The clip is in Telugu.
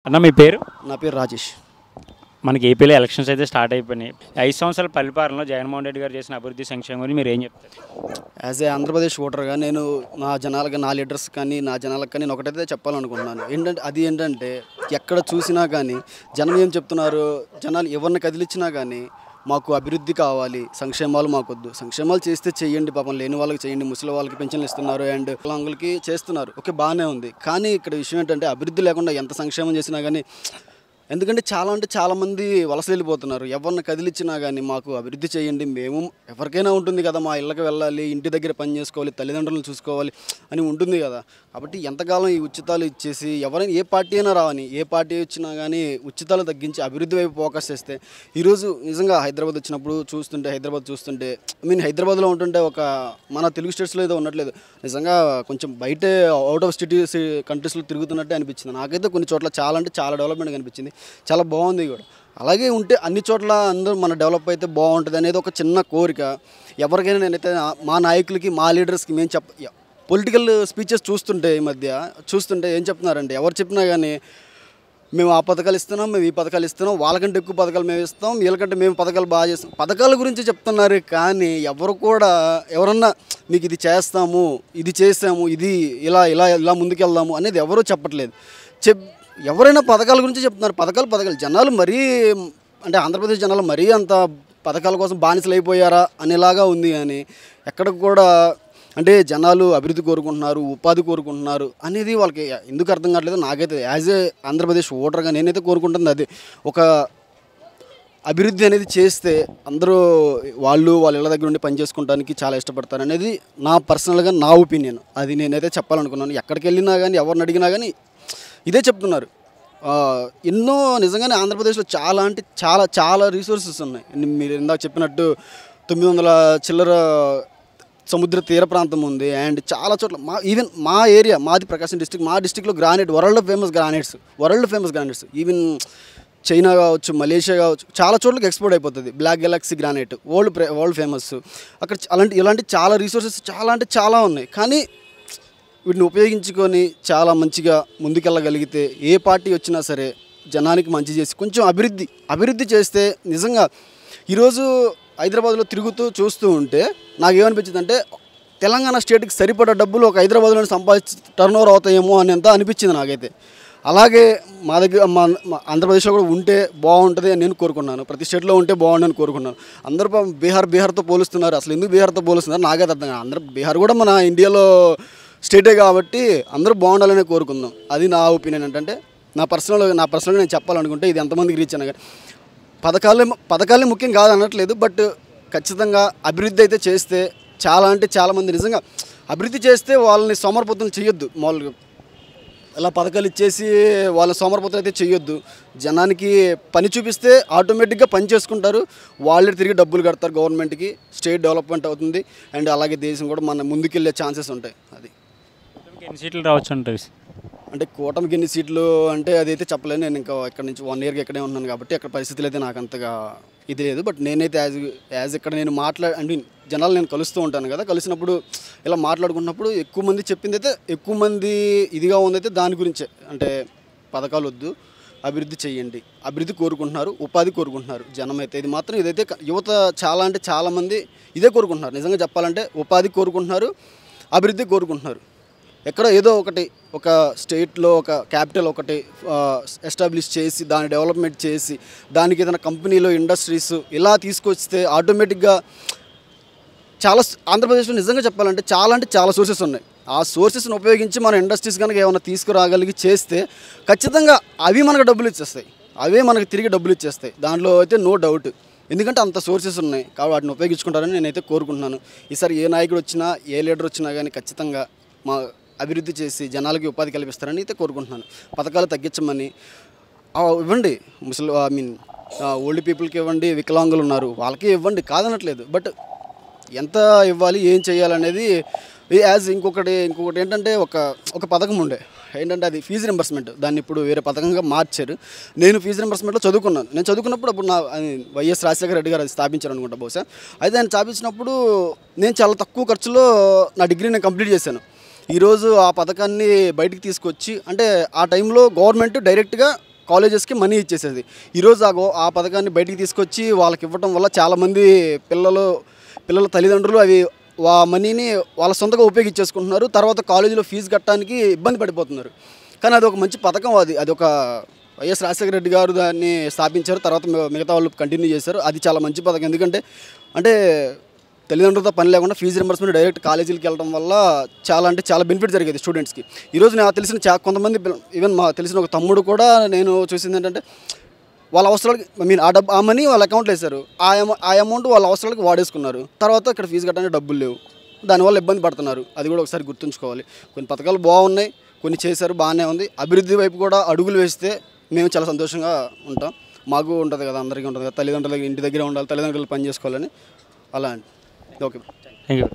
అన్న మీ పేరు? నా పేరు రాజేష్. మనకి ఏపీలో ఎలక్షన్స్ అయితే స్టార్ట్ అయిపోయినాయి. 5 సంవత్సరాల పరిపాలనలో జగన్మోహన్ రెడ్డి గారు చేసిన అభివృద్ధి సంక్షేమం గురించి మీరు ఏం చెప్తారు? యాజ్ ఏ ఆంధ్రప్రదేశ్ ఓటర్గా నేను నా జనాలకి, నా లీడర్స్ కానీ, నా జనాలకు కానీ నేను ఒకటైతే చెప్పాలనుకుంటున్నాను. ఏంటంటే ఎక్కడ చూసినా కానీ జనం ఏం చెప్తున్నారు, జనాలు ఎవరిని కదిలిచ్చినా కానీ మాకు అభివృద్ధి కావాలి, సంక్షేమాలు మాకొద్దు. సంక్షేమాలు చేస్తే చేయండి, పాపం లేని వాళ్ళకి చేయండి, ముసలి వాళ్ళకి పెన్షన్లు ఇస్తున్నారు అండ్ వికలాంగులకి చేస్తున్నారు, ఓకే బాగానే ఉంది. కానీ ఇక్కడ విషయం ఏంటంటే అభివృద్ధి లేకుండా ఎంత సంక్షేమం చేసినా కానీ, ఎందుకంటే చాలామంది వలస వెళ్ళిపోతున్నారు. ఎవరిని కదిలిచ్చినా కానీ మాకు అభివృద్ధి చేయండి, మేము ఎవరికైనా ఉంటుంది కదా, మా ఇళ్ళకి వెళ్ళాలి, ఇంటి దగ్గర పని చేసుకోవాలి, తల్లిదండ్రులను చూసుకోవాలి అని ఉంటుంది కదా. కాబట్టి ఎంతకాలం ఈ ఉచితాలు ఇచ్చేసి ఎవరైనా ఏ పార్టీ అయినా రావని, ఏ పార్టీ వచ్చినా కానీ ఉచితాలు తగ్గించి అభివృద్ధి వైపు ఫోకస్ చేస్తే ఈరోజు నిజంగా హైదరాబాద్ వచ్చినప్పుడు చూస్తుంటే హైదరాబాద్లో ఉంటుంటే ఒక మన తెలుగు స్టేట్స్లో ఏదో ఉండట్లేదు, నిజంగా కొంచెం బయటే అవుట్ ఆఫ్ సిటీస్ కంట్రీస్లో తిరుగుతున్నట్టే అనిపించింది నాకైతే. కొన్ని చోట్ల చాలా డెవలప్మెంట్ కనిపించింది, చాలా బాగుంది కూడా. అలాగే ఉంటే అన్ని చోట్ల అందరూ మన డెవలప్ అయితే బాగుంటుంది అనేది ఒక చిన్న కోరిక. ఎవరికైనా నేనైతే మా నాయకులకి, మా లీడర్స్కి మేము పొలిటికల్ స్పీచెస్ ఈ మధ్య చూస్తుంటే ఏం చెప్తున్నారంటే, ఎవరు చెప్పినా కానీ మేము ఆ పథకాలు ఇస్తున్నాం, మేము ఈ పథకాలు ఇస్తున్నాం, వాళ్ళకంటే ఎక్కువ పథకాలు మేము ఇస్తాం, వీళ్ళకంటే మేము పథకాలు బాగా చేస్తాం, పథకాల గురించి చెప్తున్నారు. కానీ ఎవరన్నా మీకు ఇది చేస్తాము, ఇది చేసాము, ఇది ఇలా ముందుకెళ్దాము అనేది ఎవరూ చెప్పట్లేదు. ఎవరైనా పథకాల గురించి చెప్తున్నారు. పథకాలు జనాలు మరీ, అంటే ఆంధ్రప్రదేశ్ జనాలు మరీ అంత పథకాల కోసం బానిసలు అయిపోయారా అనేలాగా ఉంది. కానీ ఎక్కడ కూడా అంటే జనాలు అభివృద్ధి కోరుకుంటున్నారు, ఉపాధి కోరుకుంటున్నారు అనేది వాళ్ళకి ఎందుకు అర్థం కావట్లేదు నాకైతే. యాజ్ ఏ ఆంధ్రప్రదేశ్ ఓటర్గా నేనైతే కోరుకుంటుంది అదే, ఒక అభివృద్ధి అనేది చేస్తే అందరూ వాళ్ళ ఇళ్ళ దగ్గర ఉండి పని చేసుకోవడానికి చాలా ఇష్టపడతారు అనేది నా పర్సనల్గా నా ఒపీనియన్. అది నేనైతే చెప్పాలనుకున్నాను. ఎక్కడికి వెళ్ళినా కానీ, ఎవరిని అడిగినా కానీ ఇదే చెప్తున్నారు. ఎన్నో నిజంగానే ఆంధ్రప్రదేశ్లో చాలా రిసోర్సెస్ ఉన్నాయి. మీరు ఇందాక చెప్పినట్టు 900 చిల్లర సముద్ర తీర ప్రాంతం ఉంది. అండ్ చాలా చోట్ల ఈవెన్ మా ఏరియా, మాది ప్రకాశం డిస్ట్రిక్ట్, మా డిస్ట్రిక్ట్లో granite world famous granites even China కావచ్చు, మలేషియా కావచ్చు, చాలా చోట్లకి ఎక్స్పోర్ట్ అయిపోతుంది. Black galaxy granite world famous. అక్కడ ఇలాంటి చాలా రిసోర్సెస్ చాలా ఉన్నాయి. కానీ వీటిని ఉపయోగించుకొని చాలా మంచిగా ముందుకెళ్ళగలిగితే ఏ పార్టీ వచ్చినా సరే జనానికి మంచి చేసి కొంచెం అభివృద్ధి చేస్తే, నిజంగా ఈరోజు హైదరాబాద్లో చూస్తూ ఉంటే నాకేమనిపించింది అంటే, తెలంగాణ స్టేట్కి సరిపడా డబ్బులు ఒక హైదరాబాద్లో సంపాదించి టర్నోవర్ అవుతాయేమో అనేంత అనిపించింది నాకైతే. అలాగే మా దగ్గర మా ఆంధ్రప్రదేశ్లో కూడా ఉంటే బాగుంటుంది అని నేను కోరుకున్నాను. ప్రతి స్టేట్లో ఉంటే బాగుంటుందని కోరుకున్నాను. అందరూ బీహార్తో పోలుస్తున్నారు. అసలు ఎందుకు బీహార్తో పోలుస్తున్నారు నాకైతే అర్థం కాదు. బీహార్ కూడా మన ఇండియాలో స్టేటే కాబట్టి అందరూ బాగుండాలనే కోరుకుందాం. అది నా ఒపీనియన్. ఏంటంటే నా పర్సనల్గా నేను చెప్పాలనుకుంటే, ఇది ఎంతమందికి రీచ్ అయినా కానీ పథకాలే ముఖ్యం కాదు అనట్లేదు. బట్ ఖచ్చితంగా అభివృద్ధి అయితే చేస్తే చాలామంది నిజంగా అభివృద్ధి చేస్తే వాళ్ళని సోమరిపోతులు చేయొద్దు. మామూలుగా ఇలా పథకాలు ఇచ్చేసి వాళ్ళ సోమరిపోతులు అయితే చేయొద్దు. జనానికి పని చూపిస్తే ఆటోమేటిక్గా పని చేసుకుంటారు, వాళ్ళే తిరిగి డబ్బులు కడతారు గవర్నమెంట్కి, స్టేట్ డెవలప్మెంట్ అవుతుంది. అండ్ అలాగే దేశం కూడా మన ముందుకెళ్ళే ఛాన్సెస్ ఉంటాయి. అది ఎన్ని సీట్లు రావచ్చు అంటారు? అంటే కూటమికి ఎన్ని సీట్లు అంటే అదైతే చెప్పలేను. నేను ఇంకా ఇక్కడ నుంచి 1 ఇయర్కి ఇక్కడే ఉన్నాను కాబట్టి అక్కడ పరిస్థితులు అయితే నాకు అంతగా ఇది లేదు. బట్ నేనైతే యాజ్ ఇక్కడ నేను జనాలు నేను కలుస్తూ ఉంటాను కదా, కలిసినప్పుడు ఇలా మాట్లాడుకున్నప్పుడు ఎక్కువ మంది చెప్పింది అయితే, ఎక్కువ మంది ఇదిగా ఉందైతే దాని గురించే. అంటే పథకాలు వద్దు, అభివృద్ధి చేయండి, అభివృద్ధి కోరుకుంటున్నారు, ఉపాధి కోరుకుంటున్నారు జనం అయితే. ఇదైతే యువత చాలామంది ఇదే కోరుకుంటున్నారు. నిజంగా చెప్పాలంటే ఉపాధి కోరుకుంటున్నారు, అభివృద్ధి కోరుకుంటున్నారు. ఎక్కడ ఏదో ఒక స్టేట్లో ఒక క్యాపిటల్ ఎస్టాబ్లిష్ చేసి, దాన్ని డెవలప్మెంట్ చేసి, దానికి ఏదైనా కంపెనీలో ఇండస్ట్రీస్ ఇలా తీసుకొస్తే ఆటోమేటిక్గా ఆంధ్రప్రదేశ్లో నిజంగా చెప్పాలంటే చాలా సోర్సెస్ ఉన్నాయి. ఆ సోర్సెస్ని ఉపయోగించి మన ఇండస్ట్రీస్ కనుక ఏమైనా తీసుకురాగలిగి చేస్తే ఖచ్చితంగా అవి మనకు డబ్బులు ఇచ్చేస్తాయి, అవే మనకు తిరిగి డబ్బులు ఇచ్చేస్తాయి. దాంట్లో అయితే నో డౌట్. ఎందుకంటే అంత సోర్సెస్ ఉన్నాయి కాబట్టి వాటిని ఉపయోగించుకుంటారని నేనైతే కోరుకుంటున్నాను. ఈసారి ఏ నాయకుడు వచ్చినా, ఏ లీడర్ వచ్చినా కానీ ఖచ్చితంగా మా అభివృద్ధి చేసి జనాలకి ఉపాధి కల్పిస్తారని అయితే కోరుకుంటున్నాను. పథకాలు తగ్గించమని ఇవ్వండి, ఓల్డ్ పీపుల్కి ఇవ్వండి, వికలాంగులు ఉన్నారు వాళ్ళకి ఇవ్వండి, కాదనట్లేదు. బట్ ఎంత ఇవ్వాలి, ఏం చేయాలనేది ఇంకొకటి ఏంటంటే ఒక పథకం ఏంటంటే అది ఫీజు రింబర్స్మెంట్. దాన్ని ఇప్పుడు వేరే పథకంగా మార్చారు. నేను ఫీజు రింబర్స్మెంట్లో చదువుకున్నాను. నేను చదువుకున్నప్పుడు అప్పుడు వైఎస్ రాజశేఖర రెడ్డి గారు అది స్థాపించారు అనుకుంటా బహుశా. అయితే ఆయన స్థాపించినప్పుడు నేను చాలా తక్కువ ఖర్చులో నా డిగ్రీ నేను కంప్లీట్ చేశాను. ఈరోజు ఆ పథకాన్ని బయటికి తీసుకొచ్చి, అంటే ఆ టైంలో గవర్నమెంట్ డైరెక్ట్గా కాలేజెస్కి మనీ ఇచ్చేసేది. ఈరోజు ఆ పథకాన్ని బయటికి తీసుకొచ్చి వాళ్ళకి ఇవ్వటం వల్ల చాలామంది పిల్లల తల్లిదండ్రులు మనీని వాళ్ళ సొంతంగా ఉపయోగించేసుకుంటున్నారు. తర్వాత కాలేజీలో ఫీజు కట్టడానికి ఇబ్బంది పడిపోతున్నారు. కానీ అది ఒక మంచి పథకం. అది ఒక వైఎస్ రాజశేఖర రెడ్డి గారు దాన్ని స్థాపించారు. తర్వాత మిగతా వాళ్ళు కంటిన్యూ చేశారు. అది చాలా మంచి పథకం. ఎందుకంటే తల్లిదండ్రులతో పని లేకుండా ఫీజు రింబర్స్మెంట్ డైరెక్ట్ కాలేజీలకు వెళ్ళడం వల్ల చాలా బెనిఫిట్ జరిగేది స్టూడెంట్స్కి. ఈరోజు నాకు తెలిసిన కొంతమంది ఈవెన్ మా తెలిసిన ఒక తమ్ముడు కూడా నేను చూసింది ఏంటంటే వాళ్ళ అవసరాలకి ఆ మనీ వాళ్ళ అకౌంట్లో వేశారు. ఆ అమౌంట్ వాళ్ళ అవసరాలకి వాడేసుకున్నారు. తర్వాత ఇక్కడ ఫీజు కట్టడానికి డబ్బులు లేవు. దానివల్ల ఇబ్బంది పడుతున్నారు. అది కూడా ఒకసారి గుర్తుంచుకోవాలి. కొన్ని పథకాలు బాగున్నాయి, కొన్ని చేశారు, బాగానే ఉంది. అభివృద్ధి వైపు కూడా అడుగులు వేస్తే మేము చాలా సంతోషంగా ఉంటాం. మాకు ఉంటుంది కదా, అందరికీ ఉంటుంది కదా, తల్లిదండ్రులకి ఇంటి దగ్గర ఉండాలి, తల్లిదండ్రులు పని చేసుకోవాలని. అలా అండి. Okay, thank you.